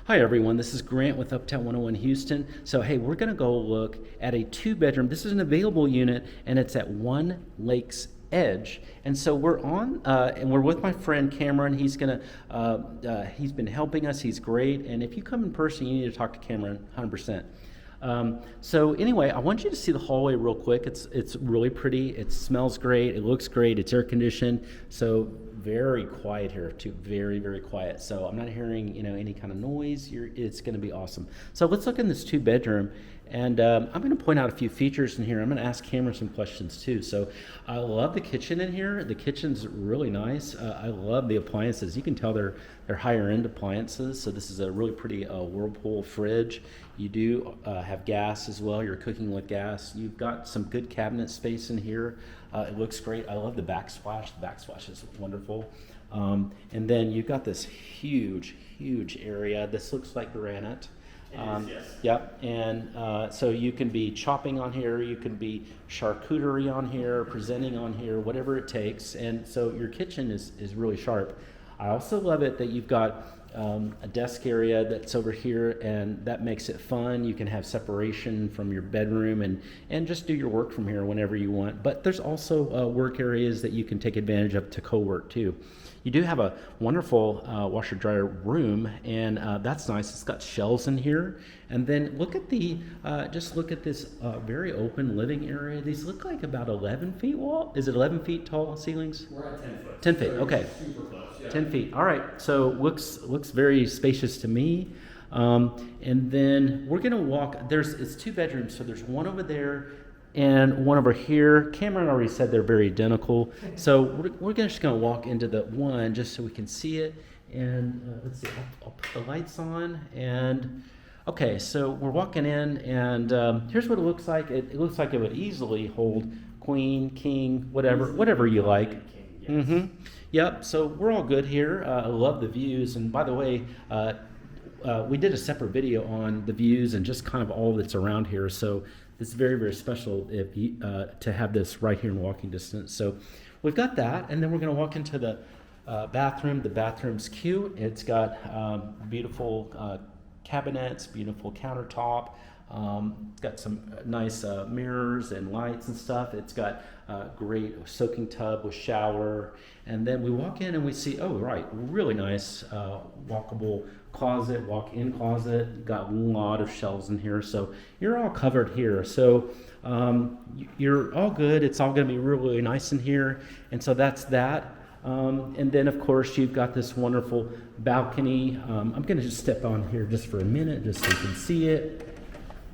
Hi everyone, this is Grant with Uptown 101 Houston. So hey, we're gonna go look at a 2-bedroom. This is an available unit and it's at One Lakes Edge. And so we're on, and we're with my friend Cameron. He's he's been helping us. He's great. And if you come in person, you need to talk to Cameron 100%. So anyway, I want you to see the hallway real quick. It's really pretty. It smells great. It looks great. It's air conditioned. So very quiet here too. Very, very quiet. So I'm not hearing any kind of noise. It's going to be awesome. So let's look in this 2-bedroom. And I'm going to point out a few features in here. I'm going to ask Cameron some questions too. So I love the kitchen in here. The kitchen's really nice. I love the appliances. You can tell they're higher end appliances. So this is a really pretty Whirlpool fridge. You do have gas as well. You're cooking with gas. You've got some good cabinet space in here. It looks great. I love the backsplash. The backsplash is wonderful. And then you've got this huge, huge area. This looks like granite. Yes. Yep, and so you can be chopping on here, you can be charcuterie on here, presenting on here, whatever it takes. And so your kitchen is really sharp. I also love it that you've got a desk area that's over here, and that makes it fun. You can have separation from your bedroom and just do your work from here whenever you want. But there's also work areas that you can take advantage of to co-work too. You do have a wonderful washer dryer room, and that's nice. It's got shelves in here. And then look at just look at this very open living area. These look like about 11 feet wall. Is it 11 feet tall ceilings? We're at 10 foot. 10 feet, So okay. Super close, yeah. 10 feet, all right. So looks very spacious to me. And then we're gonna walk, it's 2 bedrooms, so there's one over there and one over here. Cameron already said they're very identical. So we're just gonna walk into the one just so we can see it. And let's see, I'll put the lights on. And okay, so we're walking in, and here's what it looks like. It looks like it would easily hold queen, king, whatever you like. Yes. Mm-hmm. Yep, so we're all good here. I love the views. And by the way, we did a separate video on the views and just kind of all that's around here. So it's very, very special to have this right here in walking distance. So we've got that, and then we're going to walk into the bathroom. The bathroom's cute. It's got beautiful cabinets, beautiful countertop. It's got some nice mirrors and lights and stuff. It's got a great soaking tub with shower. And then we walk in and we see, oh, right, really nice walkable closet, walk-in closet. Got a lot of shelves in here. So you're all covered here. So you're all good. It's all going to be really, really nice in here. And so that's that. And then, of course, you've got this wonderful balcony. I'm going to just step on here just for a minute just so you can see it.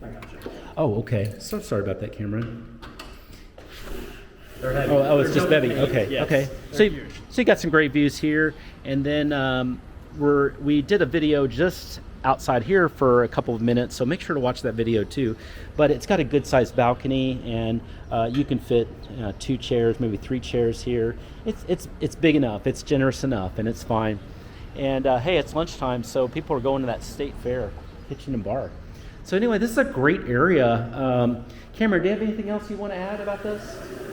I got you. Oh, okay. So sorry about that, Cameron. They're heavy. Oh, it's They're just double Betty. paint, Okay, yes. okay. They're huge. So you got some great views here, and then we did a video just outside here for a couple of minutes. So make sure to watch that video too. But it's got a good-sized balcony, and you can fit 2 chairs, maybe 3 chairs here. It's big enough. It's generous enough, and it's fine. And hey, it's lunchtime, so people are going to that state fair, kitchen and bar. So anyway, this is a great area. Cameron, do you have anything else you want to add about this?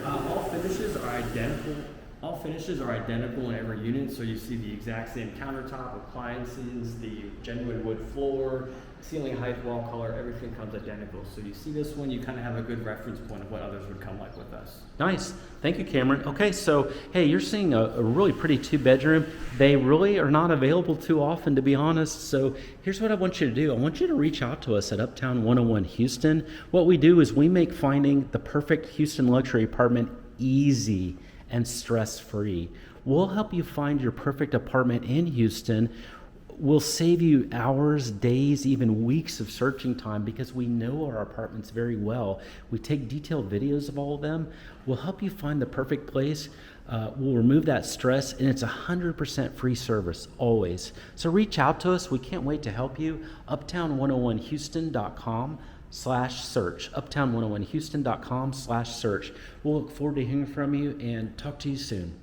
All finishes are identical. All finishes are identical in every unit, so you see the exact same countertop, appliances, the genuine wood floor, ceiling height, wall color, everything comes identical. So you see this one, you kind of have a good reference point of what others would come like with us. Nice. Thank you, Cameron. Okay, so hey, you're seeing a really pretty 2-bedroom. They really are not available too often, to be honest. So here's what I want you to do. I want you to reach out to us at Uptown 101 Houston. What we do is we make finding the perfect Houston luxury apartment easy and stress-free. We'll help you find your perfect apartment in Houston. We'll save you hours, days, even weeks of searching time because we know our apartments very well. We take detailed videos of all of them. We'll help you find the perfect place. We'll remove that stress, and it's 100% free service, always. So reach out to us. We can't wait to help you. Uptown101houston.com/search. Uptown101houston.com/search. We'll look forward to hearing from you and talk to you soon.